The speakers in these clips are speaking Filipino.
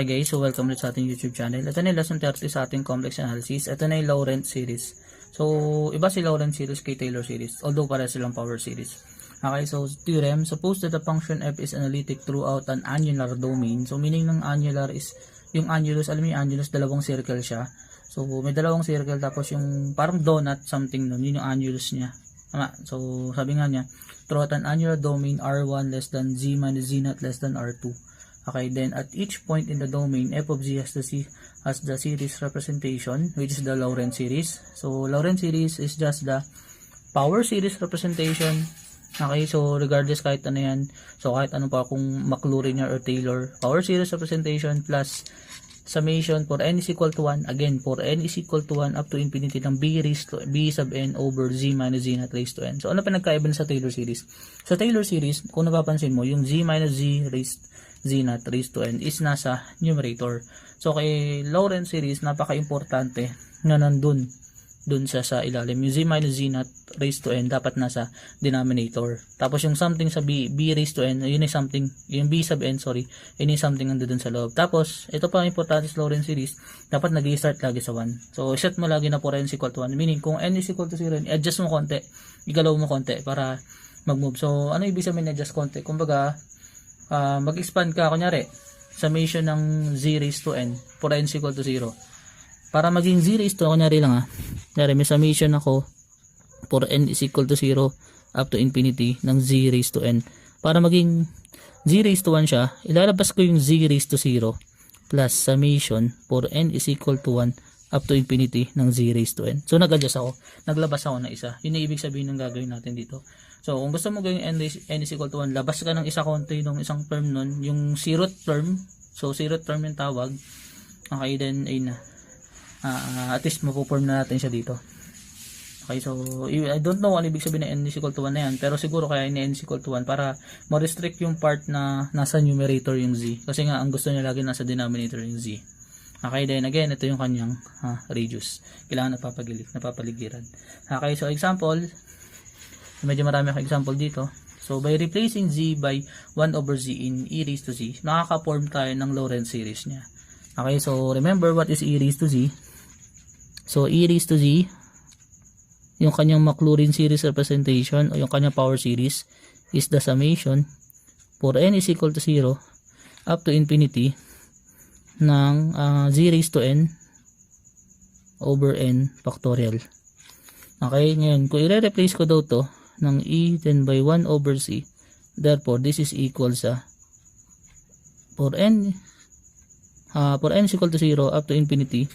Hi guys, so welcome ulit sa ating YouTube channel. Ito na yung lesson 30 sa ating complex analysis. Ito na yung Laurent series. So, iba si Laurent series kay Taylor series, although para silang power series. Okay, so theorem, suppose that the function f is analytic throughout an annular domain. So, meaning ng annular is, yung annulus, alam mo yung annulus, dalawang circle siya. So, may dalawang circle, tapos yung parang donut something nun, yun yung annulus niya. Tama. So, sabi nga niya, throughout an annular domain, R1 less than Z minus Z naught less than R2. Okay, then at each point in the domain, f of z has the series representation, which is the Laurent series. So, Laurent series is just the power series representation. Okay, so regardless kahit ano yan, so kahit ano pa kung McLaurin or Taylor, power series representation plus summation for n is equal to 1, again, for n is equal to 1 up to infinity ng b sub n over z minus z naught raised to n. So, ano pinagkaiba sa Taylor series? Sa Taylor series, kung napapansin mo, yung z minus z naught raised to n is nasa numerator. So, kay Laurent series, napaka-importante na nandun sa ilalim. Yung z minus z naught raised to n dapat nasa denominator. Tapos yung something sa b raised to n, yun ay something, yung b sub n, yun ay something nandun sa loob. Tapos, ito pa ang importante sa Laurent series, dapat nag-i-start lagi sa 1. So, set mo lagi na for n is equal to 1. Meaning, kung n is equal to 0, adjust mo konti, igalaw mo konti para mag-move. So, ano ibig sabihin adjust konti? Kumbaga, mag-expand ka, kunyari, summation ng z raised to n for n is equal to 0. Para maging z raised to, kunyari lang kunyari may summation ako for n is equal to 0 up to infinity ng z raised to n. Para maging z raised to 1 siya, ilalabas ko yung z raised to 0 plus summation for n is equal to 1 up to infinity ng z raised to n. So nag-adjust ako, naglabas ako ng isa. Yun ang ibig sabihin ng gagawin natin dito. So kung gusto mo gawin n is equal to 1, labas ka ng isa konti ng isang term nun, yung zeroth term. So zeroth term yung tawag. Okay, then ayun na. At least mapuform na natin siya dito. Okay, so I don't know ano ibig sabihin ng n is equal to 1 na yan, pero siguro kaya n is equal to 1 para ma-restrict yung part na nasa numerator yung z. Kasi nga ang gusto niya lagi nasa denominator yung z. Okay, then again, ito yung kanyang radius. Kailangan napapaligiran. Okay, so example, medyo marami akong example dito. So, by replacing z by 1 over z in e raised to z, makaka-form tayo ng Laurent series niya. Okay, so remember what is e raised to z? So, e raised to z, yung kanyang McLaurin series representation o yung kanyang power series is the summation for n is equal to 0 up to infinity ng z raised to n over n factorial. Okay, ngayon, kung i-replace ko daw to ng e then by 1 over z, therefore, this is equal sa for n is equal to 0 up to infinity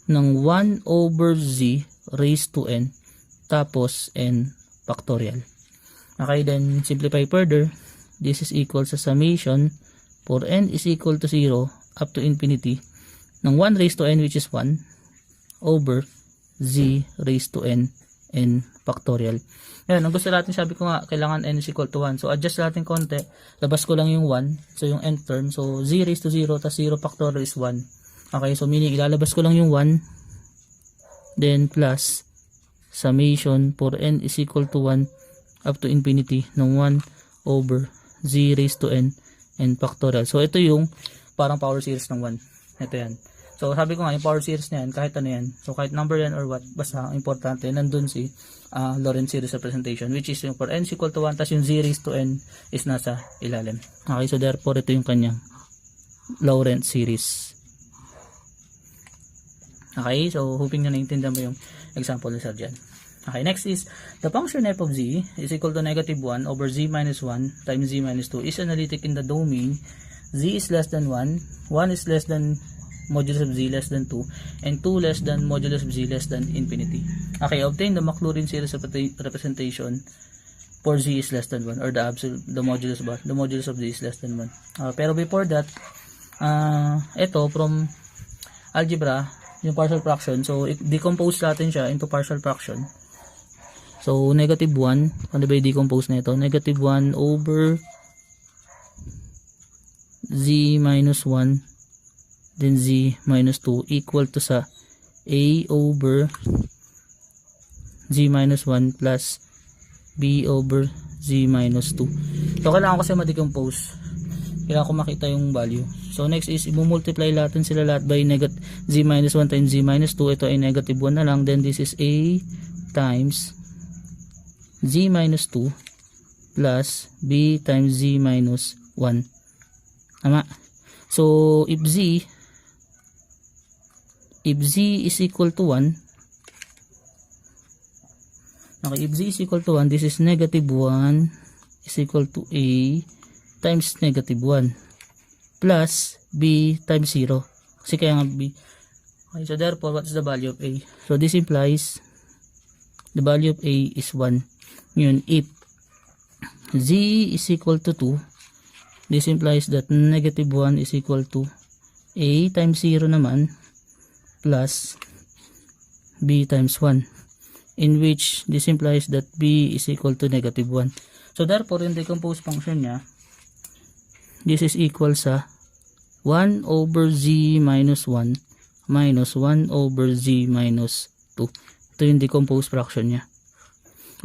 ng 1 over z raised to n tapos n factorial. Okay, then simplify further. This is equal sa summation for n is equal to 0 up to infinity ng 1 raised to n, which is 1 over z raised to n factorial. Yan, ang gusto natin, sabi ko nga, kailangan n is equal to 1. So, adjust natin konti. Labas ko lang yung 1. So, yung n term. So, z raised to 0, tas 0 factorial is 1. Okay, so meaning, ilalabas ko lang yung 1. Then, plus, summation for n is equal to 1 up to infinity ng 1 over z raised to n factorial. So, ito yung parang power series ng 1. Ito yan. So, sabi ko nga, yung power series na yan, kahit ano yan. So, kahit number yan or what, basta, importante, nandun si Laurent series representation, which is yung for n is equal to 1, tas yung z raised to n is nasa ilalim. Okay, so therefore, ito yung kanyang Laurent series. Okay, so hoping na naintindihan mo yung example na sa dyan. Okay, next is, the function f of z is equal to negative 1 over z minus 1 times z minus 2 is analytic in the domain z is less than 1, 1 is less than modulus of z less than 2, and 2 less than modulus of z less than infinity. Okay, obtain the McLaurin series representation for z is less than 1, or the modulus of z is less than 1. Pero before that, ito from algebra, yung partial fraction, so decompose natin siya into partial fraction. So, negative 1, ano ba yung decompose na ito? Negative 1 over z minus 1 then z minus 2 equal to sa a over z minus 1 plus b over z minus 2. So, kailangan ko kasi ma-decompose Kailangan ko makita yung value. So next is i-multiply natin sila lahat by z minus 1 times z minus 2. Ito ay negative 1 na lang. Then this is a times z minus 2 plus b times z minus 1. Tama. So if z is equal to 1, okay, if z is equal to 1, this is negative 1 is equal to a times negative 1 plus b times 0. Kasi kaya nga b. Okay, so therefore, what is the value of a? So this implies the value of a is 1. Yun, if z is equal to 2, this implies that negative 1 is equal to a times 0 naman plus b times 1, in which this implies that b is equal to negative 1. So therefore, yung decompose function niya, this is equal sa 1 over z minus 1 minus 1 over z minus 2. Ito yung decompose fraction niya.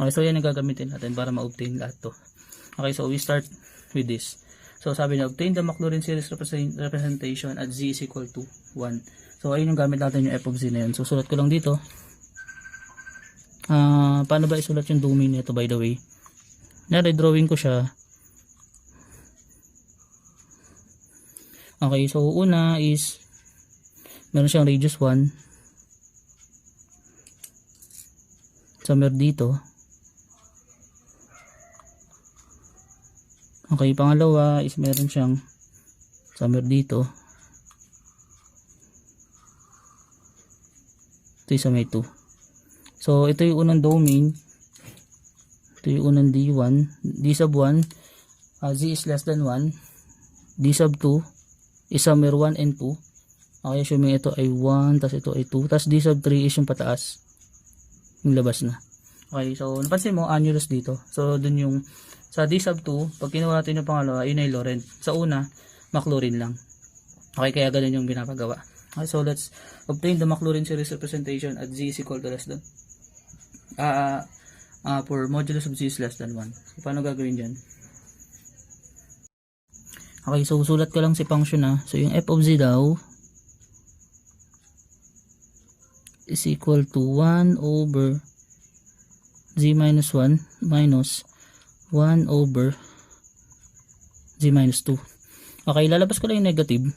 Okay, so yan ang gagamitin natin para ma-obtain lahat to. Okay, so we start with this. So sabi niya, obtain the Maclaurin series representation at z is equal to 1. So ayun yung gamit natin yung f of z na yun. So sulat ko lang dito. Paano ba isulat yung domain nito, by the way? Drawing ko siya. Okay, so una is meron siyang radius 1. Somewhere dito. Okay, pangalawa is meron siyang somewhere dito. Ito yung sa may 2. So ito yung unang domain. Ito yung unang D1. D sub 1, z is less than 1. D sub 2 is somewhere 1 and 2. Okay, assuming ito ay 1, tas ito ay 2. Tas D sub 3 is yung pataas. Yung labas na. Okay, so napansin mo, annulus dito. So dun yung sa D sub 2, pag kinuha natin yung pangalawa, yun ay Laurent. Sa una, Maclaurin lang. Okay, kaya ganun yung binapagawa. Okay, so let's obtain the Maclaurin series representation at z is equal to less than for modulus of z is less than 1. So, paano gagawin dyan? Okay, so sulat ko lang si function na. So yung f of z daw is equal to 1 over z minus 1 minus 1 over z minus 2. Okay, lalabas ko lang yung negative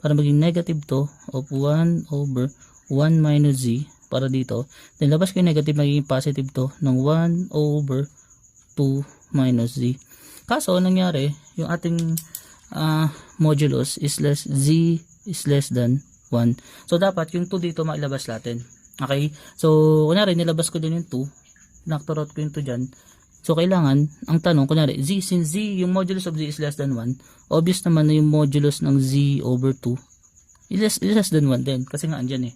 para maging negative to of 1 over 1 minus z para dito. Then labas ko yung negative, magiging positive to ng 1 over 2 minus z. Kaso nangyari, yung ating modulus is z is less than 1. So dapat yung 2 dito mailabas natin. Okay? So kunyari nilabas ko din yung 2, naktorot ko yung 2 dyan. So kailangan, ang tanong, kunyari, since z, yung modulus of z is less than 1, obvious naman na yung modulus ng z over 2 is less than 1 din. Kasi nga andyan eh.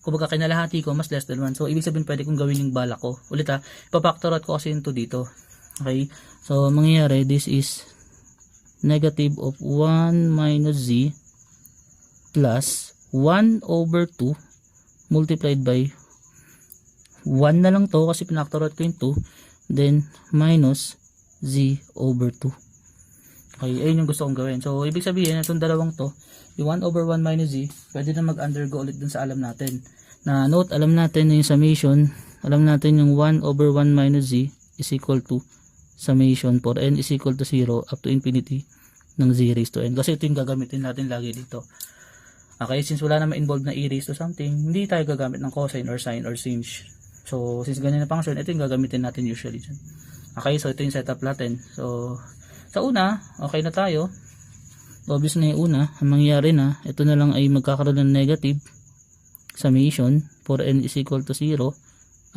Kumbaga kinalahati ko, mas less than 1. So ibig sabihin pwede kong gawin yung bala ko. Ulit ha, ipapaktorot ko kasi yung 2 dito. Okay? So mangyayari, this is negative of 1 minus z plus 1 over 2 multiplied by 1 na lang to kasi pinaktorot ko yung 2, then minus z over 2. Okay, ayun yung gusto kong gawin. So ibig sabihin itong dalawang to, yung 1 over 1 minus z, pwede na mag-undergo ulit dun sa alam natin. Na note, alam natin yung summation, alam natin yung 1 over 1 minus z is equal to summation for n is equal to 0 up to infinity ng z raised to n. Kasi ito yung gagamitin natin lagi dito. Okay, since wala naman involved na e raised to something, hindi tayo gagamit ng cosine or sine or sinh. So since ganyan na function, ito yung gagamitin natin usually dyan. Okay, so ito yung setup natin. So sa una, okay na tayo. Obvious na yung una. Ang mangyayari na, ito na lang ay magkakaroon ng negative summation for n is equal to 0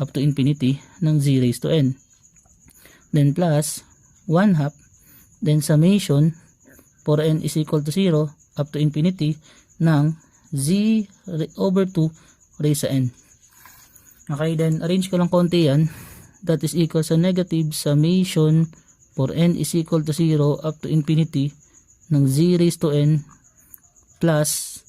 up to infinity ng z raised to n. Then plus 1 half, then summation for n is equal to 0 up to infinity ng z over 2 raised to n. Okay, then arrange ko lang konti yan. That is equal sa negative summation for n is equal to 0 up to infinity ng z raised to n plus,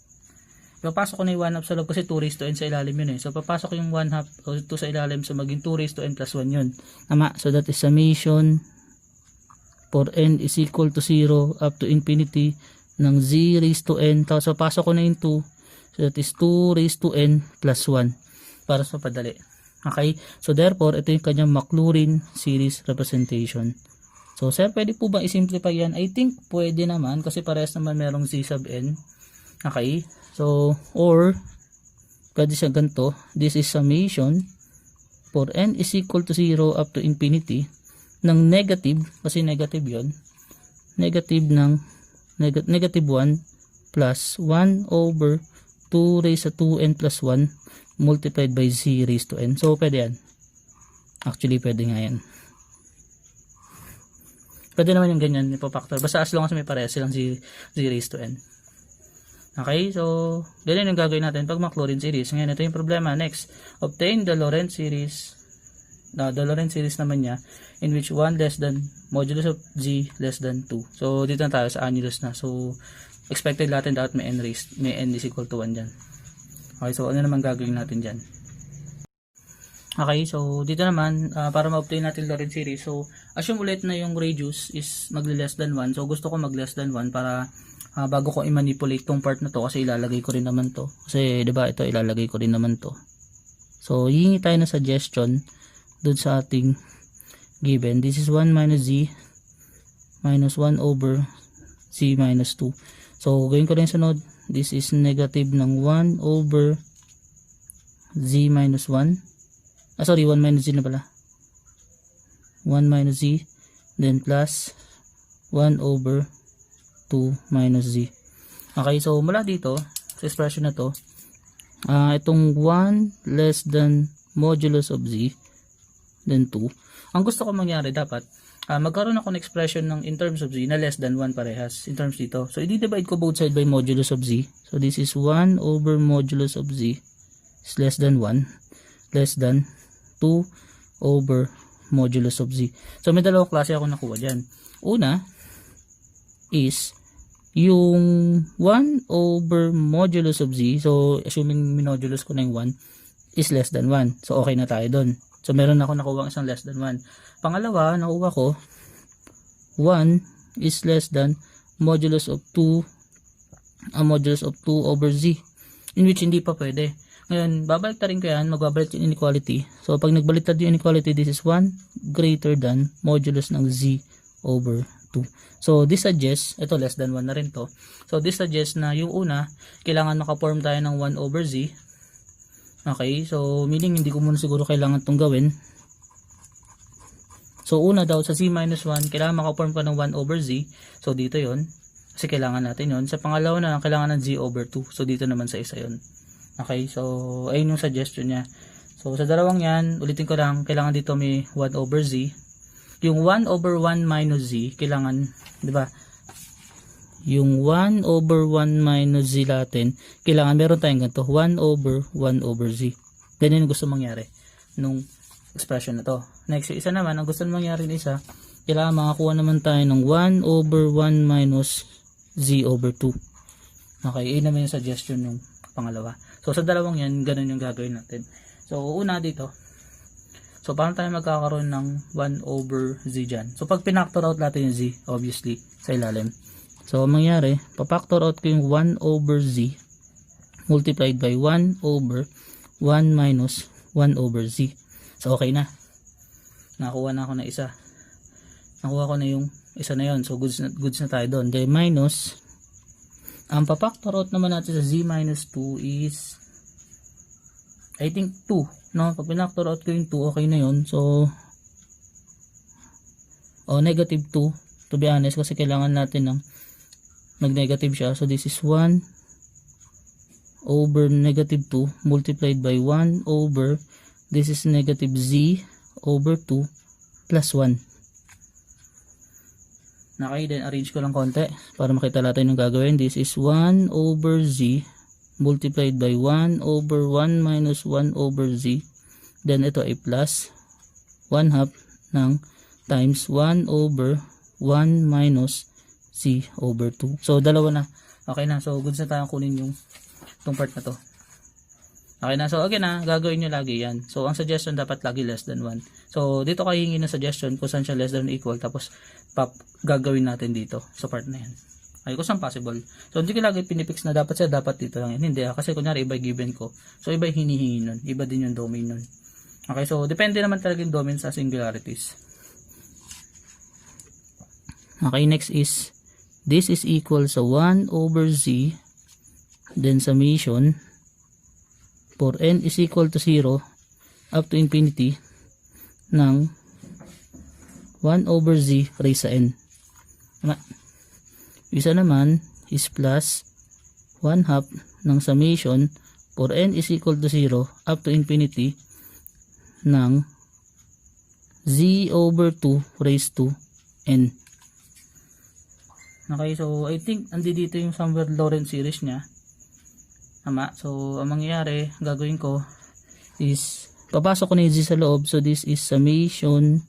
papasok ko na yung 1 half sa loob kasi 2 raised to n sa ilalim yun eh. So papasok yung 1 half o 2 sa ilalim, so maging 2 raised to n plus 1 yun. Tama, so that is summation for n is equal to 0 up to infinity ng z raised to n. Tapos papasok ko na yung 2. So that is 2 raised to n plus 1 para sa padali. Okay? So therefore, ito yung kanyang Maclaurin series representation. So sir, pwede po ba i-simplify yan? I think pwede naman kasi parehas naman merong z sub n. Okay? So, or pwede siya ganito. This is summation for n is equal to 0 up to infinity ng negative, kasi negative yon, negative ng negative 1 plus 1 over 2 raised to 2n plus 1 multiplied by z raised to n. So pwede yan. Actually pwede nga yan. Pwede naman yung ganyan, ipapactor. Basta as long as may parehas silang z raised to n. Okay, so ganyan yung gagawin natin pag Maclaurin series. Ngayon ito yung problema. Next, obtain the Lorentz series. The Lorentz series naman niya in which 1 less than modulus of z less than 2. So dito na tayo sa annulus na. So expected natin dapat may n is equal to 1 dyan. Okay, so ano naman gagawin natin dyan? Okay, so dito naman para ma-obtain natin Lorentz series, so assume ulit na yung radius is magli-less than 1. So gusto ko mag-less than 1 para bago ko i-manipulate tong part na to, kasi ilalagay ko rin naman to. Kasi 'di ba ito ilalagay ko rin naman to. So hihingi tayo ng suggestion dun sa ating given. This is 1 minus z minus 1 over z minus 2. So gawin ko rin sunod. This is negative ng 1 over z minus 1. Sorry, 1 minus z na pala. 1 minus z, then plus 1 over 2 minus z. Okay, so mula dito sa expression na to, itong 1 less than modulus of z, then 2. Ang gusto ko mangyari dapat, magkaroon ako ng expression ng in terms of z na less than 1 parehas in terms dito. So i-divide ko both side by modulus of z. So this is 1 over modulus of z is less than 1, less than 2 over modulus of z. So may dalawang klase ako nakuha dyan. Una is yung 1 over modulus of z. So assuming minodulus ko na yung 1 is less than 1. So okay na tayo doon. So meron ako nakuha isang less than 1. Pangalawa, nakuha ko 1 is less than modulus of 2 over z, in which hindi pa pwede. Ngayon, babaliktarin ko yan, magbabalik yung inequality. So pag nagbaliktad yung inequality, this is 1 greater than modulus ng z over 2. So this suggests, ito less than 1 na rin to. So this suggests na yung una, kailangan makaform tayo ng 1 over z. Okay, so meaning hindi ko muna siguro kailangan itong gawin. So una daw sa z minus 1, kailangan makaform ka ng 1 over z. So dito yon, kasi kailangan natin yon. Sa pangalawa na, kailangan ng z over 2. So dito naman sa isa yon. Okay, so ayun yung suggestion niya. So sa dalawang yan, ulitin ko lang, kailangan dito may 1 over z. Yung 1 over 1 minus z, kailangan, di ba? Yung 1 over 1 minus z natin, kailangan meron tayong ganito, 1 over 1 over z. Ganyan yung gusto mangyari nung expression na to. Next, yung isa naman, ang gusto mangyari ng isa, kailangan makakuha naman tayo ng 1 over 1 minus z over 2. Okay, yun naman yung suggestion ng pangalawa. So sa dalawang yan, ganun yung gagawin natin. So una dito, so paano tayo magkakaroon ng 1 over z dyan? So pag pinactor out natin yung z, obviously, sa ilalim. So mangyari, papactor out ko yung 1 over z multiplied by 1 over 1 minus 1 over z. So okay na. Nakuha na ako na isa. Nakuha ko na yung isa na yon. So goods na tayo doon. Then minus, ang papactor out naman natin sa z minus 2 is I think 2. No? Pag pinactor out ko yung 2, okay na yon. So negative 2 to be honest, kasi kailangan natin ng nag-negative siya. So this is 1 over negative 2 multiplied by 1 over, this is negative z over 2 plus 1. Okay, then arrange ko lang konti para makita natin yung gagawin. This is 1 over z multiplied by 1 over 1 minus 1 over z. Then ito ay plus 1 half ng times 1 over 1 minus z over 2. So dalawa na. Okay na. So goods na tayo kunin yung itong part na to. Okay na. So again gagawin nyo lagi yan. So ang suggestion dapat lagi less than 1. So dito kayo hingi ng suggestion kung saan siya less than or equal, tapos gagawin natin dito sa part na yan. Okay, kung saan possible. So hindi ko lagi pinipix na dapat siya, dapat dito lang yan. Hindi kasi kunyari iba given ko. So iba hinihingi nun. Iba din yung domain nun. Okay, so depende naman talaga yung domain sa singularities. Okay, next is this is equal sa 1 over z, then summation for n is equal to 0 up to infinity ng 1 over z raised sa n. Isa naman is plus 1 half ng summation for n is equal to 0 up to infinity ng z over 2 raised to n. Okay, so I think dito yung somewhere Lorentz series niya. Tama. So ang mangyayari, gagawin ko is papasok ko na yung z sa loob. So this is summation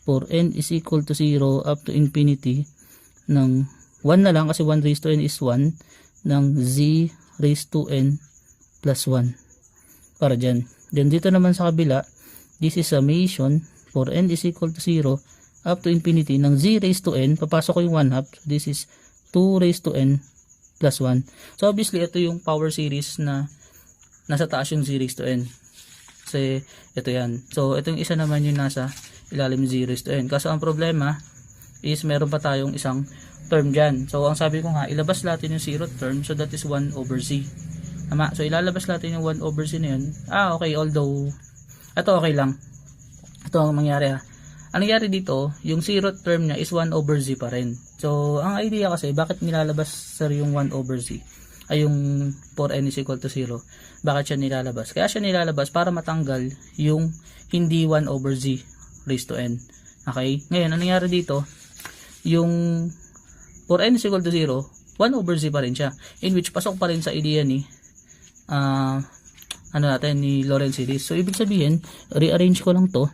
for n is equal to 0 up to infinity ng 1 na lang kasi 1 raised to n is 1 ng z raised to n plus 1 para dyan. Then dito naman sa kabila, this is summation for n is equal to 0 up to infinity ng z raised to n, papasok ko yung 1 half. So this is 2 raised to n plus 1. So obviously ito yung power series na nasa taas yung z raised to n. Kasi ito yan. So ito yung isa naman yung nasa ilalim z raised to n. Kaso ang problema is meron pa tayong isang term dyan. So ang sabi ko nga, ilabas natin yung 0 term. So that is 1 over z. Tama. So ilalabas natin yung 1 over z na yun. Okay, although ito okay lang. Ito ang mangyari Ang nangyari dito, yung 0 term niya is 1 over z pa rin. So, ang idea kasi, bakit nilalabas sir yung 1 over z? Ay yung for n is equal to 0. Bakit siya nilalabas? Kaya siya nilalabas para matanggal yung hindi 1 over z raised to n. Okay? Ngayon, ang nangyari dito, yung for n is equal to 0, 1 over z pa rin siya. In which, pasok pa rin sa idea ni ni Lorentz series. So, ibig sabihin, rearrange ko lang to.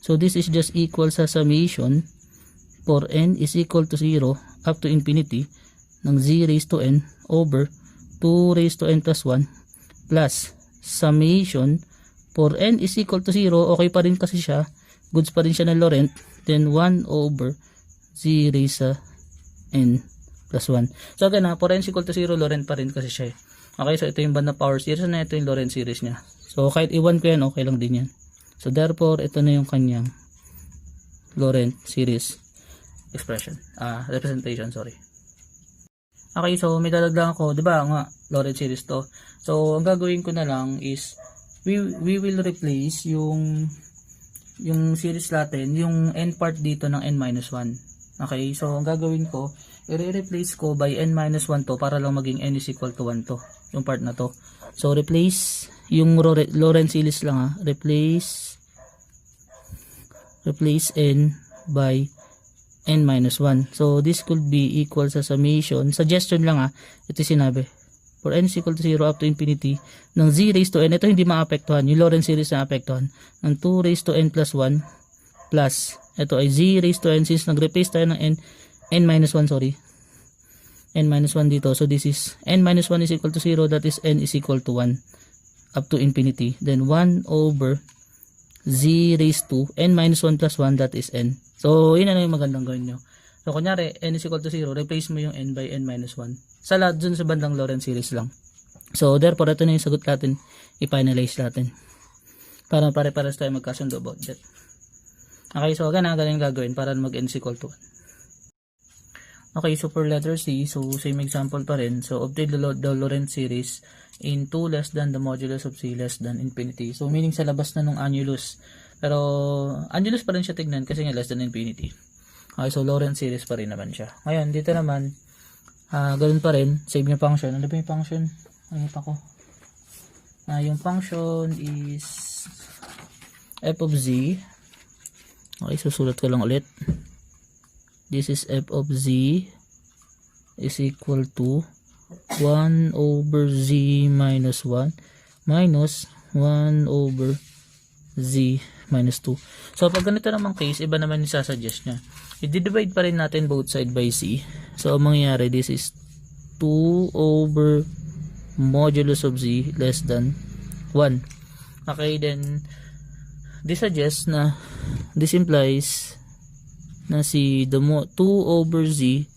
So this is just equal sa summation for n is equal to 0 up to infinity ng z raised to n over 2 raised to n plus 1 plus summation for n is equal to 0, okay pa rin kasi siya, goods pa rin siya ng Lorentz, then 1 over z raised sa n plus 1. So again for n is equal to 0, Lorentz pa rin kasi siya. Okay, so ito yung banda power series na ito yung Lorentz series niya. So kahit iwan ko yan, okay lang din yan. So therefore, ito na yung kanyang Lorentz series expression, representation, sorry. Okay, so may dadagdagan ko, 'di ba? Nga Lorentz series to. So ang gagawin ko na lang is we will replace yung series natin, yung n part dito ng n-1. Okay, so ang gagawin ko, i-replace ko by n-1 to para lang maging n is equal to 1 to, yung part na to. So replace yung Lorentz series lang replace n by n-1. So this could be equal sa summation. Suggestion lang ito sinabi. For n is equal to 0 up to infinity ng z raised to n. Ito hindi maapektuhan. Yung Lorentz series na apektuhan. Ng 2 raised to n plus 1 plus ito ay z raised to n, since nag-replace tayo ng n-1, sorry. n-1 dito. So this is n-1 is equal to 0, that is n is equal to 1 up to infinity. Then 1 over z raised to n-1 plus 1, that is n. So yun na yung magandang gawin nyo. So kunyari n is equal to 0, replace mo yung n by n-1 sa lahat dun sa bandang Lorentz series lang. So therefore ito na yung sagot natin, i-finalize natin para pare-pares tayo magkasundo about that. Okay, so ganun gagawin para mag n is equal to 1. Okay, so for letter C, so same example pa rin. So obtain the Lorentz series in 2 less than the modulus of C less than infinity. So meaning sa labas na nung annulus. Pero annulus pa rin siya tignan kasi nga less than infinity. Okay, so Lorentz series pa rin naman siya. Ngayon, dito naman, ganun pa rin. Save yung function. Ano ba yung function? Ano pa ko? Yung function is f of z. Okay, susulat ko lang ulit. This is f of z is equal to 1 over z minus 1 minus 1 over z minus 2. So pag ganito namang case, iba naman yung sasuggest niya. I-divide pa rin natin both side by c. So ang mangyayari, this is 2 over modulus of z less than 1. Okay, then this suggests na this implies na si 2 over z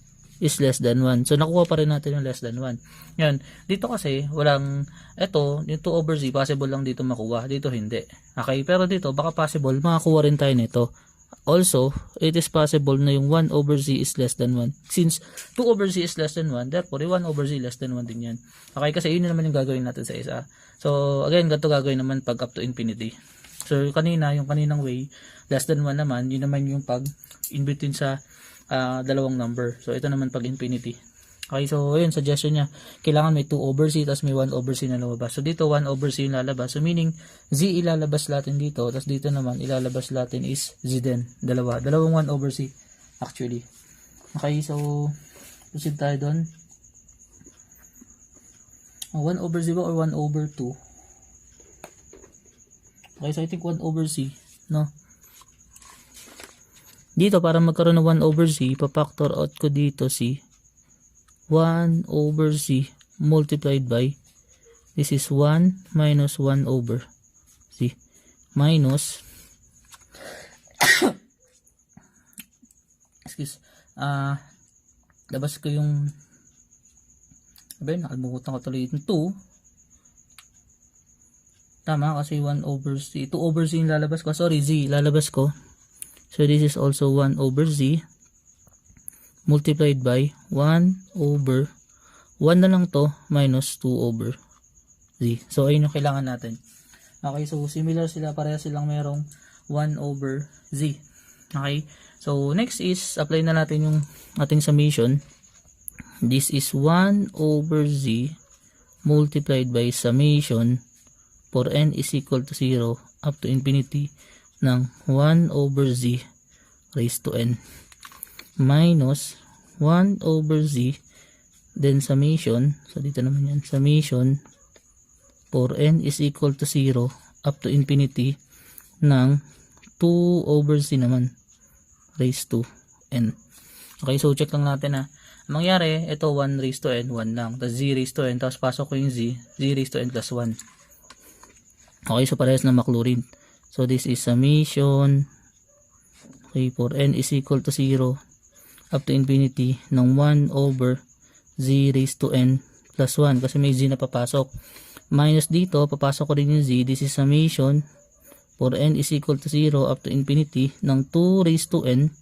is less than 1. So nakuha pa rin natin yung less than 1. Yan. Dito kasi walang, ito, yung 2 over z possible lang dito makuha, dito hindi. Okay, pero dito baka possible makakuha rin tayo nito. Also, it is possible na yung 1 over z is less than 1. Since 2 over z is less than 1, therefore 1 over z less than 1 din yan. Okay, kasi yun naman yung gagawin natin sa isa. So again, ganito gagawin naman pag up to infinity. So yung kaninang way, less than 1 naman, yun naman yung pag in between sa dalawang number. So ito naman pag infinity. Okay, so ayun, suggestion niya, kailangan may 2 over z tapos may 1 over z na lumabas. So dito 1 over z yung lalabas. So meaning z ilalabas natin dito, tapos dito naman ilalabas natin is z din. Dalawang 1 over z actually. Okay, so proceed tayo doon. 1 over z ba or 1 over 2? Okay, so I think 1 over z, no? Dito para magkaroon ng 1 over z, pa-factor out ko dito si 1 over z multiplied by, this is 1 minus 1 over z minus excuse, labas ko yung nakalimutan ko tuloy yung 2. Tama kasi 1 over z, 2 over z yung lalabas ko, sorry, z lalabas ko. So this is also 1 over z multiplied by 1 over 1 na lang to minus 2 over z. So ayun yung kailangan natin. Okay, so similar sila, pareha silang merong 1 over z. Okay, so next is apply na natin yung ating summation. This is 1 over z multiplied by summation for n is equal to 0 up to infinity ng 1 over z raised to n minus 1 over z, then summation, so dito naman yan, summation for n is equal to 0 up to infinity ng 2 over z naman raised to n. Okay, so check lang natin na ang mangyari, ito 1 raised to n, 1 lang, tapos z raised to n, tapos pasok ko yung z raised to n plus 1. Okay, so parehas na maklurin. So this is summation, okay, for n is equal to 0 up to infinity ng 1 over z raised to n plus 1 kasi may z na papasok. Minus dito, papasok ko rin yung z. This is summation for n is equal to 0 up to infinity ng 2 raised to n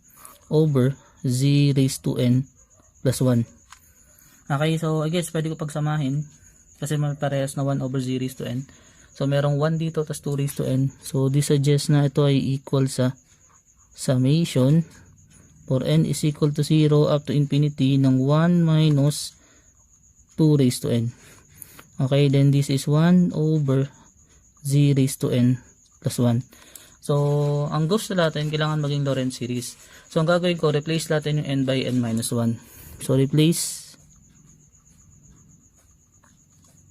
over z raised to n plus 1. Okay, so I guess pwede ko pagsamahin kasi may parehas na 1 over z raised to n. So merong 1 dito tas 2 raised to n. So this suggests na ito ay equal sa summation for n is equal to 0 up to infinity ng 1 minus 2 raised to n. Okay, then this is 1 over z raised to n plus 1. So ang gusto natin, kailangan maging Lorentz series. So ang gagawin ko, replace natin yung n by n minus 1. So replace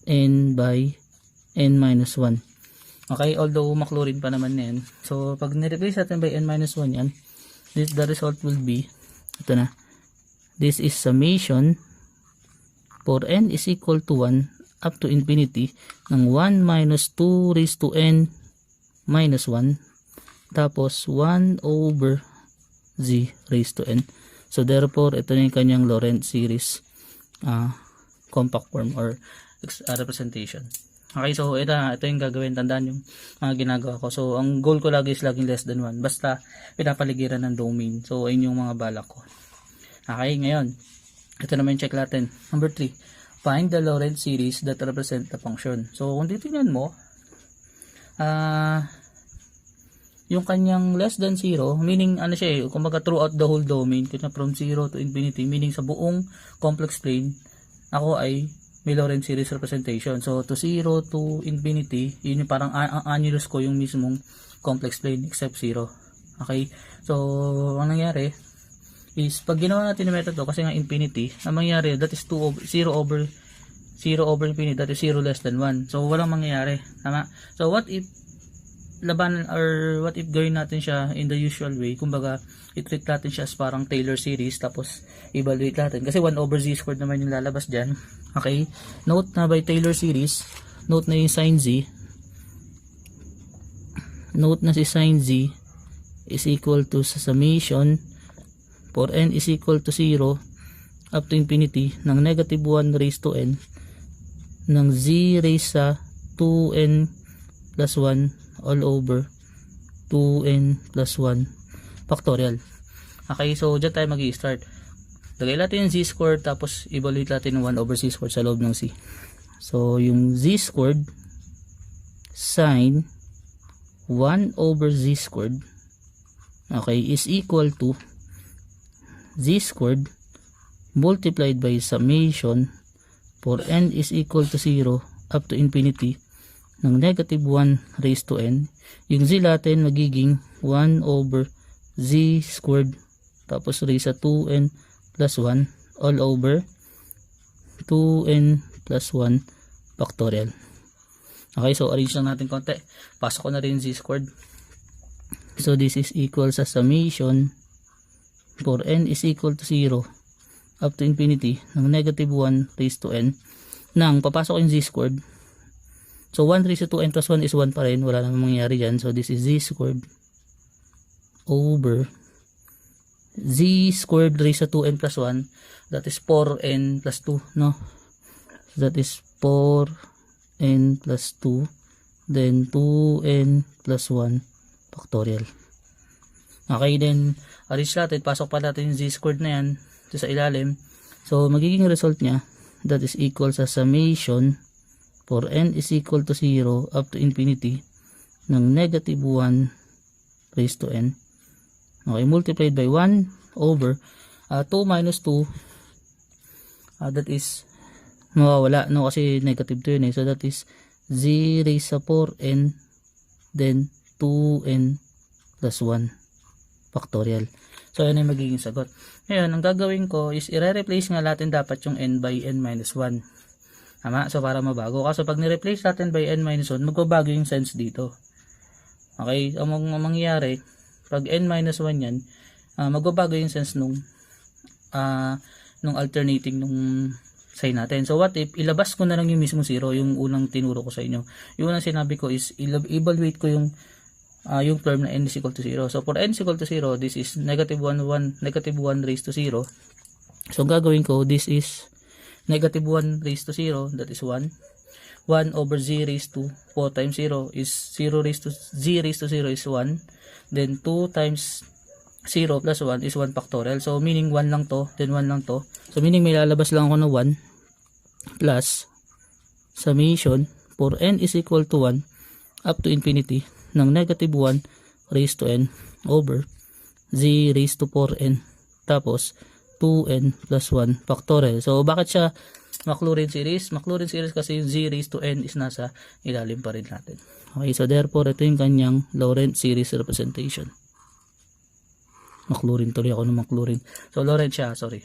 n by n minus 1. Okay, although maklurin pa naman yan. So pag ni-replace natin by n minus 1 yan, the result will be, ito na, this is summation for n is equal to 1 up to infinity ng 1 minus 2 raised to n minus 1 tapos 1 over z raised to n. So therefore ito na yung kanyang Lorentz series compact form or representation. Okay, so ito yung gagawin, tandaan yung mga ginagawa ko. So ang goal ko lagi is laging less than 1 basta pinapaligiran ng domain. So ayun yung mga balak ko. Okay, ngayon ito naman yung check natin. Number 3, find the Lorentz series that represent the function. So kung titingnan mo, yung kanyang less than 0, meaning ano siya eh, kumbaga throughout the whole domain, kanya from 0 to infinity, meaning sa buong complex plane, ako ay may Lorentz series representation. So to 0 to infinity, yun yung parang annulus ko yung mismong complex plane except 0. Okay, so ang nangyari is pag ginawa natin yung method to, kasi nga infinity, ang mangyayari that is 0 over infinity, that is 0 less than 1. So walang mangyayari, tama? So what if labanan, or what if gawin natin siya in the usual way, kumbaga i-treat natin siya as parang Taylor series tapos evaluate natin kasi 1 over z squared naman yung lalabas dyan. Okay, note na by Taylor series, note na yung sin z, note na si sin z is equal to sa summation for n is equal to 0 up to infinity ng negative 1 raised to n ng z raised sa 2n plus 1 all over 2n plus 1 factorial. Okay, so dyan tayo mag-i-start. Lagay natin yung z squared tapos evaluate natin yung 1 over z squared sa loob ng c. So yung z squared sin 1 over z squared, okay, is equal to z squared multiplied by summation for n is equal to 0 up to infinity ng negative 1 raised to n. Yung z natin magiging 1 over z squared tapos raised sa 2n plus 1 all over 2n plus 1 factorial. Okay, so arrange lang natin konti. Pasok ko na rin z squared. So this is equal sa summation for n is equal to 0 up to infinity ng negative 1 raised to n nang papasok yung z squared. So 1 raised to 2n plus 1 is 1 pa rin. Wala namang mangyayari dyan. So this is z squared over z squared raised to 2n plus 1. That is 4n plus 2. No? That is 4n plus 2. Then 2n plus 1 factorial. Okay, then arrange natin. Pasok pa natin yung z squared na yan sa ilalim. So magiging result niya, that is equal sa summation for n is equal to 0 up to infinity ng negative 1 raised to n. Okay, multiplied by 1 over 2 minus 2, that is mawawala, no, kasi negative 2 yun eh. So that is z raised sa 4n then 2n plus 1 factorial. So yan ay magiging sagot. Ngayon, ang gagawin ko is i-replace nga natin dapat yung n by n minus 1. Tama? So para mabago. Kasi pag ni-replace natin by n minus 1, magbabago yung sense dito. Okay? Ang mangyayari, pag n minus 1 yan, magbabago yung sense nung alternating nung sign natin. So what if, ilabas ko na lang yung mismo 0, yung unang tinuro ko sa inyo. Yung unang sinabi ko is, evaluate ko yung term na n is equal to 0. So for n is equal to 0, this is negative 1 raised to 0. So gagawin ko, this is negative 1 raised to 0, that is 1. 1 over z raised to 4 times 0 is 0 raised to z raised to 0 is 1. Then 2 times 0 plus 1 is 1 factorial. So meaning 1 lang to, then 1 lang to. So meaning may lalabas lang ako na 1 plus summation for n is equal to 1 up to infinity ng negative 1 raised to n over z raised to 4n tapos 2n plus 1 factorial. So bakit siya Maclaurin series? Maclaurin series kasi yung z raised to n is nasa ilalim pa rin natin. Okay, so therefore ito yung kanyang Laurent series representation. Maclaurin tuloy ako ng Maclaurin. So Laurent siya, sorry.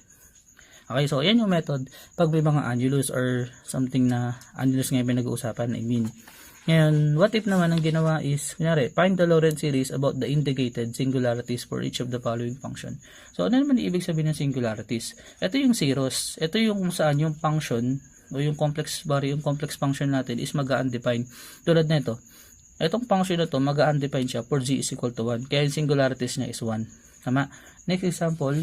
Okay, so yan yung method pag may mga annulus or something na annulus nga yung pinag-uusapan, I mean. Ngayon, what if naman ang ginawa is, kunyari, find the Laurent series about the integrated singularities for each of the following function. So, ano naman ibig sabihin ng singularities? Ito yung zeros. Ito yung kung saan yung function o yung complex function natin is mag-undefined. Tulad na ito. Itong function na to, mag-undefined siya for z is equal to 1. Kaya yung singularities niya is 1. Tama? Next example,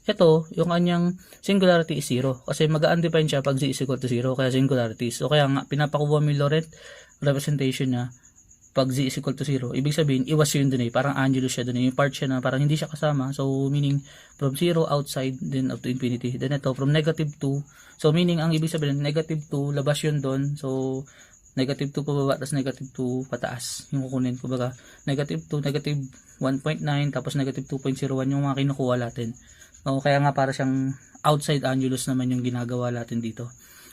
ito, yung kanyang singularity is 0. Kasi mag-undefined siya pag z is equal to 0. Kaya singularity. So, kaya nga, pinapakuha mo yung Laurent representation niya pag z is equal to 0. Ibig sabihin, iwas yun dun eh. Parang annulus siya dun eh. Yung part siya na parang hindi siya kasama. So, meaning, from 0 outside, then up to infinity. Then ito, from negative 2. So, meaning, ang ibig sabihin, negative 2, labas yun dun. So, negative 2 pababa, tapos negative 2 pataas. Yung kukunin ko baga, negative 2, negative 1.9, tapos negative 2.01 yung mga kinukuha natin. So, kaya nga para siyang outside annulus naman yung ginagawa natin dito.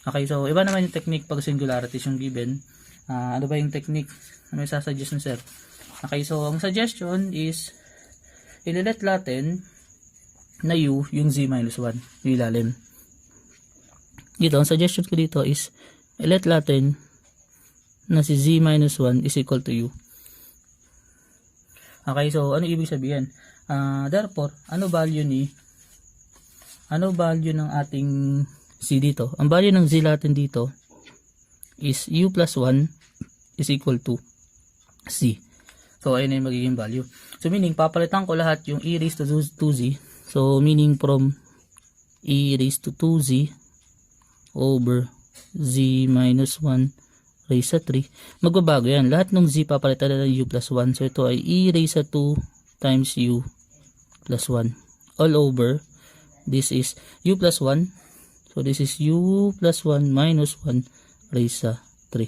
Okay, so iba naman yung technique pag singularities yung given. Ano ba yung technique na may sasuggest ng sir? Okay, so ang suggestion is ililet natin na u yung z minus 1, yung ilalim. Dito, ang suggestion ko dito is ilet natin na si z minus 1 is equal to u. Okay, so ano ibig sabihin? Therefore, ano value ng ating z dito? Ang value ng z natin dito is u plus 1 is equal to c. So, ayun na yung magiging value. So, meaning, papalitan ko lahat yung e raised to 2z. So, meaning from e raised to 2z over z minus 1 raised to 3. Magbabago yan. Lahat ng z papalitan na ng u plus 1. So, ito ay e raised to 2 times u plus 1. All over, this is u plus 1. So, this is u plus 1 minus 1 raised to 3.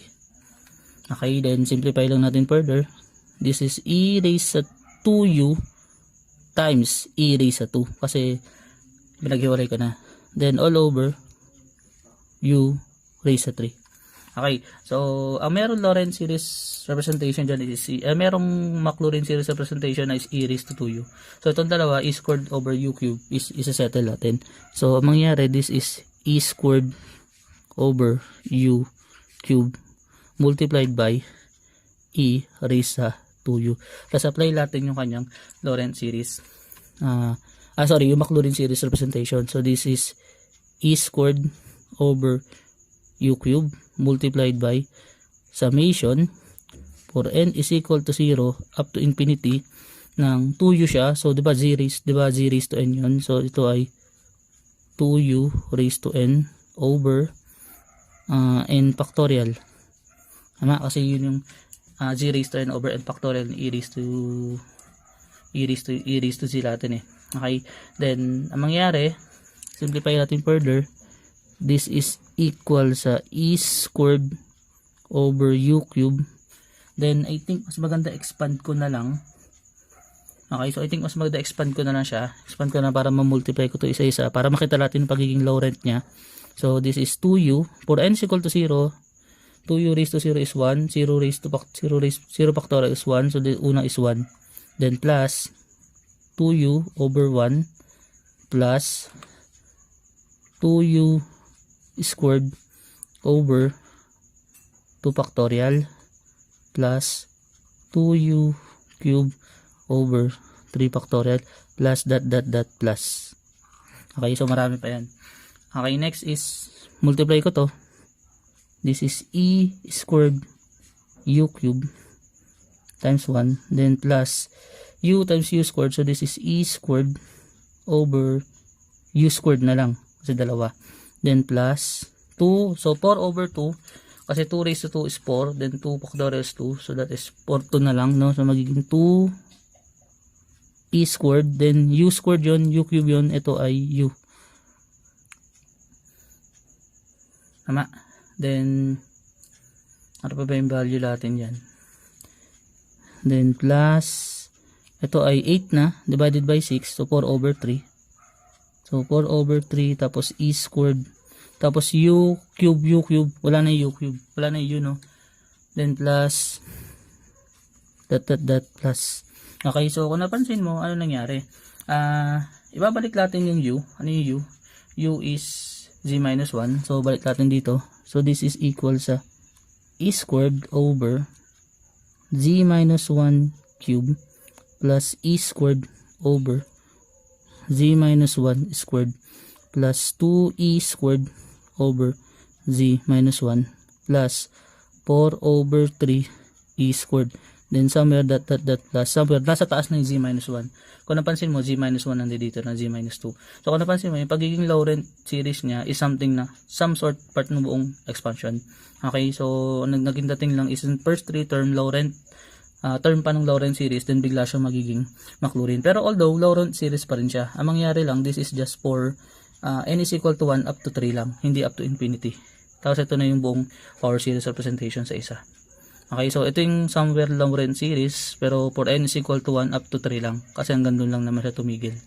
Okay, then simplify lang natin further. This is e raised to 2u times e raised to 2 kasi pinaghiwalay ko na. Then all over u raised to 3. Okay, so ang merong Lorentz series representation dyan is merong Maclaurin series representation na is e raised to 2u. So itong dalawa, e squared over u cube is isa-settle natin. So ang mangyayari, this is e squared over u cube multiplied by e raised to 2u. Tapos apply natin yung kanyang Lorentz series. Yung Maclaurin series representation. So this is e squared over u cube multiplied by summation for n is equal to 0 up to infinity ng 2u siya. So diba z raised to n yun. So ito ay 2u raised to n over n factorial. Tama, kasi yun yung z raised to n over n factorial e raised to z natin eh. Okay, then ang mangyari, simplify natin further, this is equal sa e squared over u cube. Then I think mas maganda expand ko na lang. Okay, so I think mas maganda expand ko na lang siya. Expand ko na para ma-multiply ko to isa-isa para makita natin yung pagiging Lorentz niya. So this is 2u for n is equal to 0. 2u raised to 0 is 1, 0 factorial is 1, so the una is 1. Then plus 2u over 1 plus 2u squared over 2 factorial plus 2u cube over 3 factorial plus dot plus. Okay, so marami pa yan. Okay, next is multiply ko to. This is e squared u cube times 1, then plus u times u squared, so this is e squared over u squared na lang kasi dalawa, then plus 2, so 4 over 2 kasi 2 raised to 2 is 4, then 2 factorial is 2, so that is 4 2 na lang, no? So magiging 2 e squared, then u squared yon, u cube yon, ito ay u. Tama. Then ano pa ba yung value natin yan? Then plus ito ay 8 na divided by 6, so 4 over 3. So 4 over 3 tapos e squared tapos u cube, wala na yung u cube, wala na yung u, no? Then plus dot plus. Okay, so kung napansin mo, ano nangyari? Ibabalik natin yung u. Ano yung u? U is z minus 1. So balik natin dito. So this is equal sa e squared over z minus 1 cube plus e squared over z minus 1 squared plus 2e squared over z minus 1 plus 4 over 3 e squared. Then somewhere dot plus, somewhere nasa taas na yung z minus 1. Kung napansin mo, z minus 1 nandito na z minus 2. So kung napansin mo, yung pagiging Lorentz series niya is something na some sort part ng buong expansion. Okay, so naging dating lang is in first 3 term Lorentz term pa ng Lorentz series, then bigla siya magiging Maclaurin. Pero although Lorentz series pa rin siya, ang mangyari lang, this is just for n is equal to 1 up to 3 lang, hindi up to infinity. Tapos ito na yung buong power series representation sa isa. Okay, so ito yung somewhere Lorentz series, pero for n is equal to 1 up to 3 lang, kasi hanggang doon lang naman siya tumigil.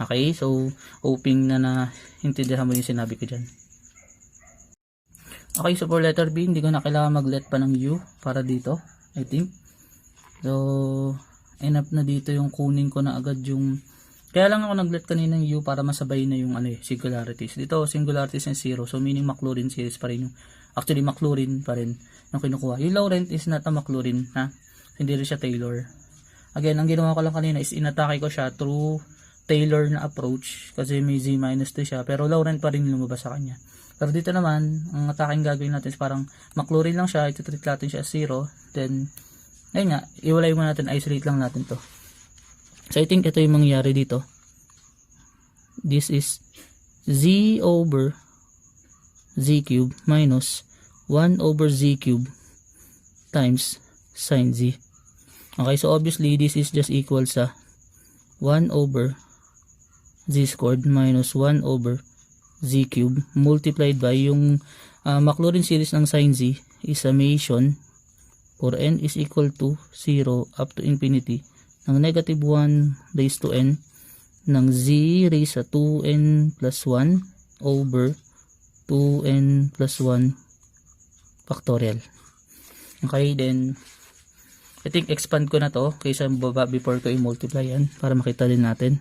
Okay, so hoping na intindihan mo yung sinabi ko dyan. Okay, so for letter B, hindi ko na kailangan mag-let pa ng u para dito, I think. So enough na dito yung kunin ko na agad yung, kaya lang ako nag-let kanina ng u para masabay na yung singularities. Dito singularities and 0, so meaning Maclaurin series pa rin yung, actually Maclaurin pa rin yung kinukuha. Yung Lorentz is not a Maclaurin, ha? Hindi rin siya Taylor. Again, ang ginawa ko lang kanina is inatake ko siya through Taylor na approach kasi may z minus 2 siya, pero Lorentz pa rin lumabas sa kanya. Pero dito naman, ang attacking gagawin natin is parang maklurin lang siya, iti-treat natin siya as 0, then, ayun nga, iwalay mo natin, isolate lang natin to. So, I think ito yung mangyayari dito. This is z over z cube minus 1 over z cube times sin z. Okay, so obviously, this is just equal sa 1 over z squared minus 1 over z cube multiplied by yung Maclaurin series ng sin z is summation for n is equal to 0 up to infinity ng negative 1 raised to n ng z raised sa 2n plus 1 over 2n plus 1 factorial. Okay, then I think expand ko na to kaysa baba before ko i-multiply yan para makita din natin.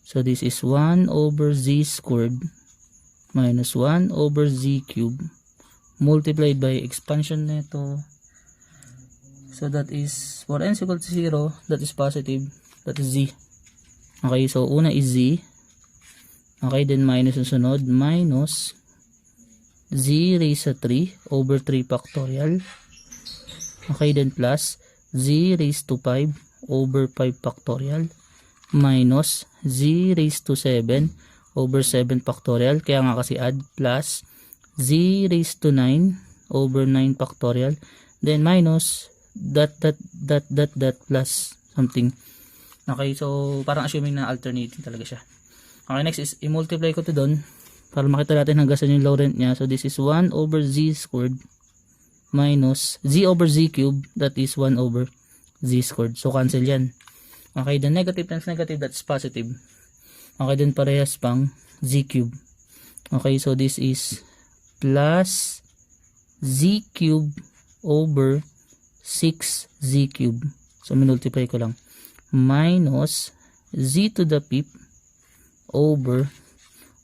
So this is 1 over z squared minus 1 over z cube multiplied by expansion nito. So that is for n is equal to 0, that is positive, that is z. Okay, so una is z. Okay, then minus yung sunod, minus z raised sa 3 over 3 factorial. Okay, then plus z raised to 5 over 5 factorial minus z raised to 7 over 7 factorial, kaya nga kasi add, plus z raised to 9 over 9 factorial, then minus that plus something. Okay, so parang assuming na alternating talaga siya. Okay, next is i-multiply ko to doon para makita natin hanggang saan yung Laurent niya. So this is 1 over z squared minus z over z cube, that is 1 over z squared. So cancel yan. Okay, the negative times negative, that's positive. Okay, then parehas pang z cube. Okay, so this is plus z cube over 6z cube. So minultiply ko lang. Minus z to the fifth over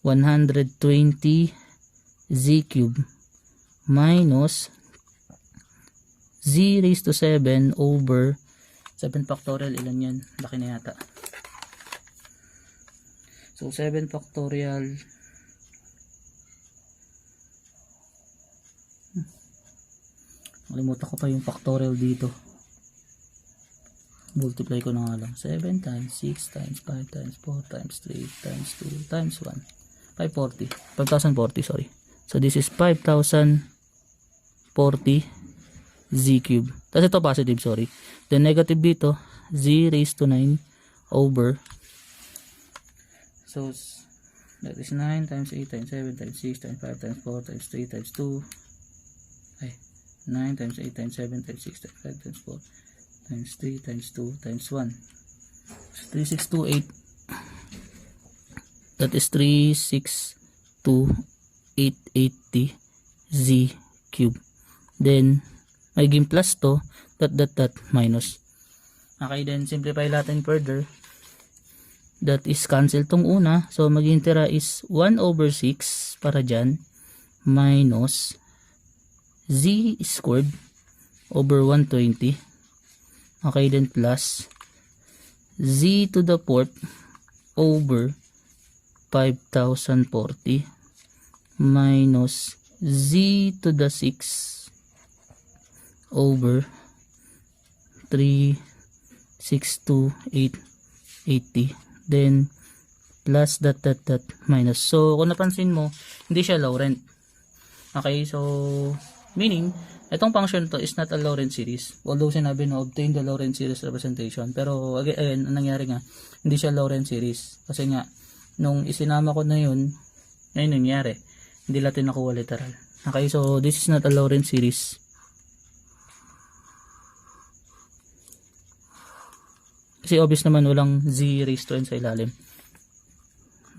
120 z cube minus z raised to 7 over 7 factorial, ilan yan? Laki na yata. So 7 factorial Nakalimutan ko pa yung factorial dito. Multiply ko na nga lang. 7 times 6 times 5 times 4 times 3 times 2 times 1. 540, sorry. So this is 5040 z cube. Tapos ito positive, sorry. Then negative dito, z raised to 9 over. So that is 9 times 8 times 7 times 6 times 5 times 4 times 3 times 2. 9 times 8 times 7 times 6 times 5 times 4 times 3 times 2 times 1. So 3628. That is 362880 z cube. Then magiging plus to that minus. Okay, then simplify natin further. That is cancel tong una. So magiging tira is 1 over 6 para dyan minus z squared over 120. Okay, then plus z to the fourth over 5040 minus z to the 6 over 362880, then plus that minus. So kung napansin mo, hindi siya Laurent. Okay, so meaning itong function to is not a Laurent series, although sinabi na obtain the Laurent series representation, pero again ang nangyari nga, hindi siya Laurent series kasi nga nung isinama ko na yun, ngayon nangyari, hindi natin nakuha literal. Okay, so this is not a Laurent series. Kasi obvious naman walang z raised to n sa ilalim.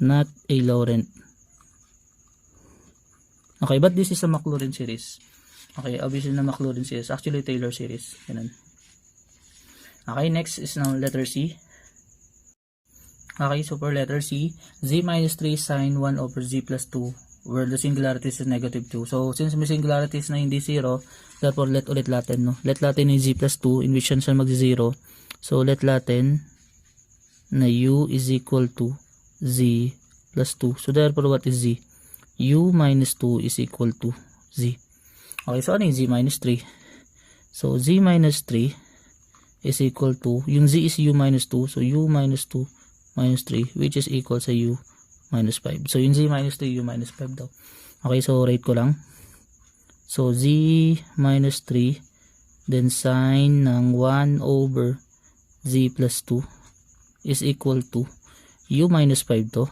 Not a Laurent. Okay, but this is a Maclaurin series. Okay, obviously na Maclaurin series. Actually, Taylor series. Ganun. Okay, next is now letter C. Okay, so for letter C, z minus 3 sine 1 over z plus 2, where the singularity is negative 2. So, since may singularities na hindi 0, therefore let ulit natin, no? Let natin yung z plus 2, in which yan siya mag-0. So, let natin na u is equal to z plus 2. So, therefore, what is z? u minus 2 is equal to z. Okay, so ano yung z minus 3? So z minus 3 is equal to, yung z is u minus 2, so u minus 2 minus 3, which is equal sa u minus 5. So yung z minus 3, u minus 5 daw. Okay, so rate ko lang. So z minus 3, then sine ng 1 over z plus 2 is equal to u minus 5 to.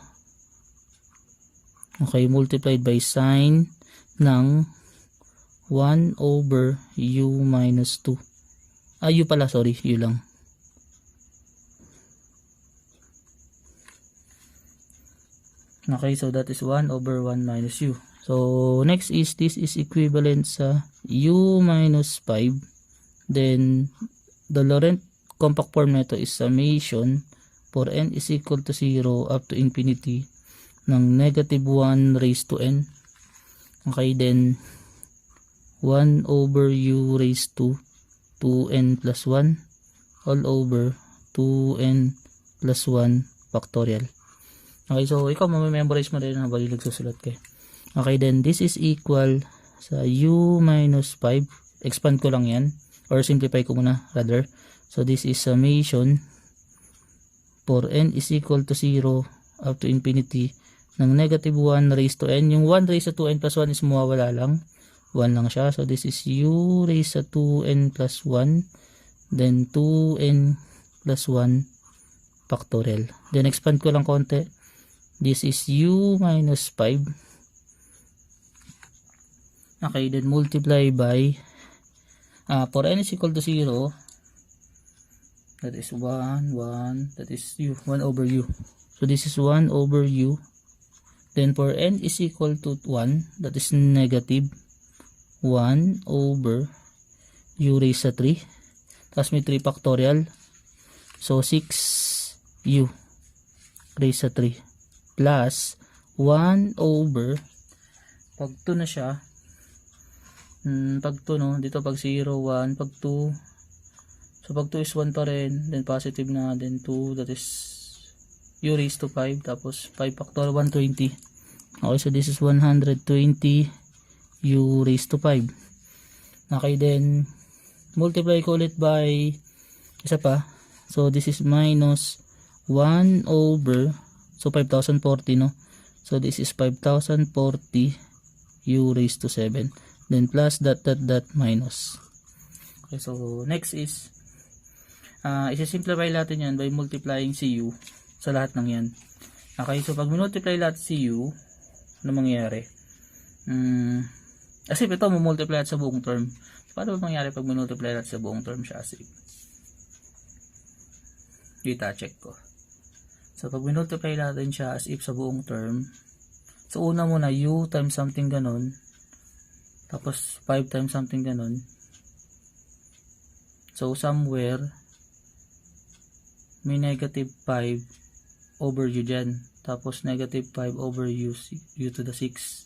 Okay, multiplied by sine ng 1 over u minus 2. U pala, sorry, u lang. Okay, so that is 1 over 1 minus u. So next is, this is equivalent sa u minus 5. Then the Laurent compact form nito is summation for n is equal to 0 up to infinity ng negative 1 raised to n. Okay, then 1 over u raised to 2n plus 1 all over 2n plus 1 factorial. Okay, so ikaw mamememorize mo rin habang nagsusulat kayo. Okay, then this is equal sa u minus 5. Expand ko lang yan, or simplify ko muna rather. So this is summation for n is equal to 0 up to infinity ng negative 1 raised to n. Yung 1 raised to 2n plus 1 is mawawala lang. 1 lang siya. So this is u raised to 2n plus 1. Then 2n plus 1 factorial. Then expand ko lang konti. This is u minus 5. Okay, then multiply by for n is equal to 0. That is 1, that is u, 1 over u. So this is 1 over u. Then for n is equal to 1, that is negative 1 over u raised to 3. Tapos may 3 factorial. So 6u raised to 3 plus 1 over, pag 2 na siya, pag 2 no, dito pag 0, 1, pag 2, so pag 2 is 1 pa rin, then positive na, then 2, that is u raised to 5, tapos 5 factorial, 120. Okay, so this is 120 u raised to 5. Okay, then multiply ko ulit by isa pa, so this is minus 1 over, so 5040 no, so this is 5040 u raised to 7, then plus dot minus. Okay, so next is isi-simplify natin yan by multiplying si u sa lahat ng yan. Okay, so pag multiply lahat si u, ano mangyayari? As if ito multiply sa buong term. Paano ba mangyayari pag multiply lahat sa buong term siya as if? Kita check ko. So pag multiply natin siya as if sa buong term, so una muna u times something ganon, tapos 5 times something ganon. So somewhere may negative 5 over u dyan, tapos negative 5 over u to the 6.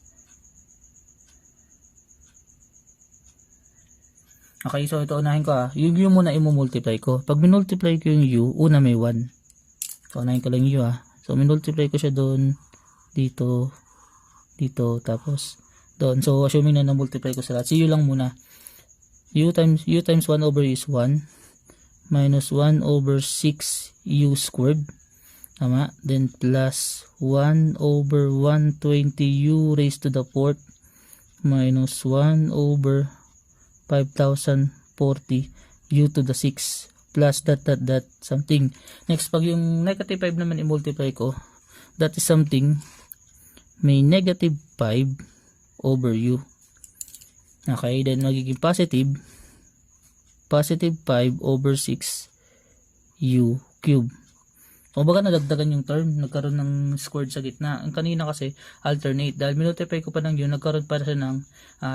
Okay, so ito unahin ko yung u muna i-multiply ko. Pag minultiply ko yung u, una may 1. So unahin ko lang u So minultiply ko siya doon, dito, dito, tapos doon. So assuming na na-multiply ko sa lahat, si u lang muna. U times 1 over u is 1 minus 1 over 6 u squared. Tama? Then plus 1 over 120 u raised to the 4th minus 1 over 5040 u to the 6 plus that something. Next, pag yung negative 5 naman i-multiply ko, that is something may negative 5 over u. Okay, then magiging positive 5 over 6 u cube. O baga nadagdagan yung term, nagkaroon ng squared sa gitna. Ang kanina kasi alternate, dahil minultiply ko pa ng yun, nagkaroon pa siya ng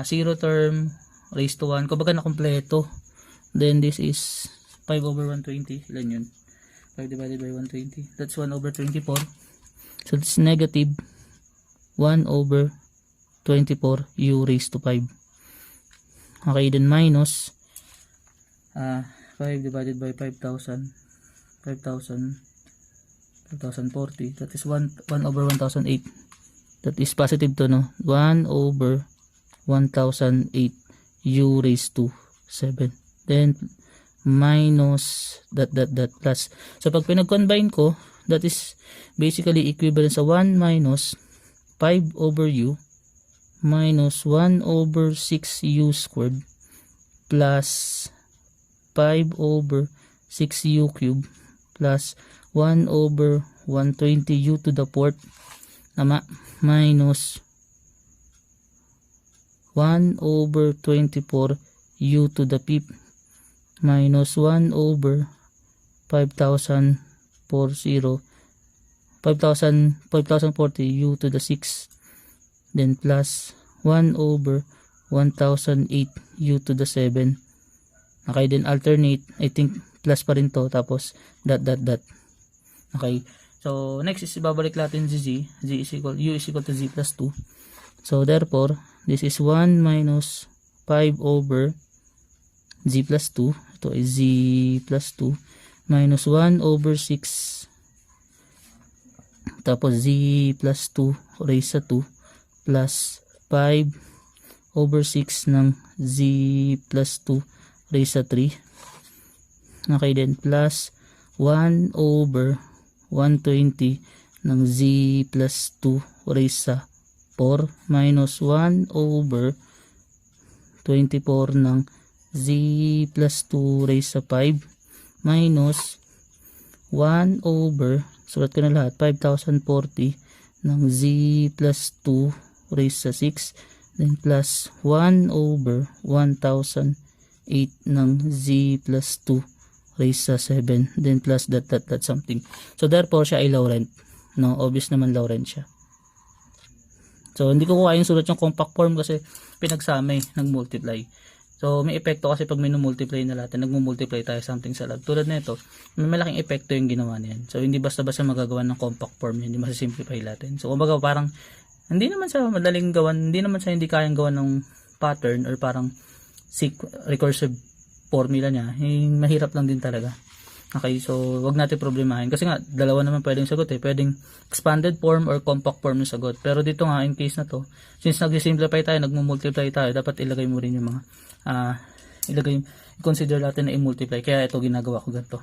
0 term raised to 1. Kumbaga na kompleto. Then this is 5 over 120. Ilan yun? 5 divided by 120. That's 1 over 24. So this is negative 1 over 24 u raised to 5. Okay, then minus 5 divided by 5,040. That is 1 over 1008. That is positive to, no? 1 over 1008 u raised to 7. Then, minus that plus. So, pag pinag-combine ko, that is basically equivalent sa 1 minus 5 over u minus 1 over 6u squared plus 5 over 6u cubed plus 1 over 120u to the fourth minus 1 over 24u to the fifth minus 1 over 5040 5040u to the sixth, then plus 1 over 1008u to the 7. Okay, then alternate, I think plus pa rin to, tapos dot. Okay, so next is ibabalik natin si u is equal to z plus 2. So therefore, this is 1 minus 5 over z plus 2, ito is z plus 2, minus 1 over 6, tapos z plus 2 raised sa 2, plus 5 over 6 ng z plus 2 raised sa 3. Okay, then plus 1 over 120 ng z plus 2 raised sa 4 minus 1 over 24 ng z plus 2 raised sa 5 minus 1 over, sulat ko na lahat, 5040 ng z plus 2 raised sa 6, then plus 1 over 1008 ng z plus 2 raised sa 7, then plus that something. So therefore siya ay Laurent, no? Obvious naman Laurent siya. So hindi ko kuha yung sulat yung compact form kasi pinagsama nag-multiply. So may epekto kasi pag minumultiply na natin, nagmumultiply tayo something sa log. Tulad na ito, may malaking epekto yung ginawa niyan. So hindi basta-basta magagawa ng compact form, hindi masisimplify natin. So kumbaga parang hindi naman siya madaling gawan, hindi kayang gawan ng pattern or parang recursive formula niya. Mahirap lang din talaga. Okay, so wag natin problemahin kasi nga dalawa naman pwedeng sagot pwedeng expanded form or compact form yung sagot. Pero dito nga in case na to, since nag-simplify tayo, nagmo-multiply tayo, dapat ilagay mo rin yung mga consider natin na i-multiply. Kaya ito ginagawa ko ganito.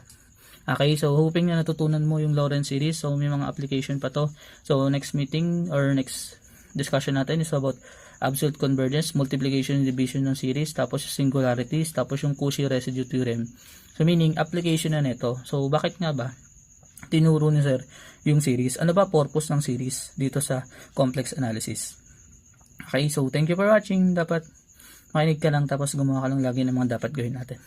Okay, so hoping na natutunan mo yung Laurent series. So may mga application pa to. So next meeting or next discussion natin is about absolute convergence, multiplication and division ng series, tapos singularities, tapos yung Cauchy residue theorem. So meaning application na nito. So bakit nga ba tinuro ni sir yung series? Ano ba purpose ng series dito sa complex analysis? Okay, so thank you for watching. Dapat makinig ka lang tapos gumawa ka lang lagi ng mga dapat gawin natin.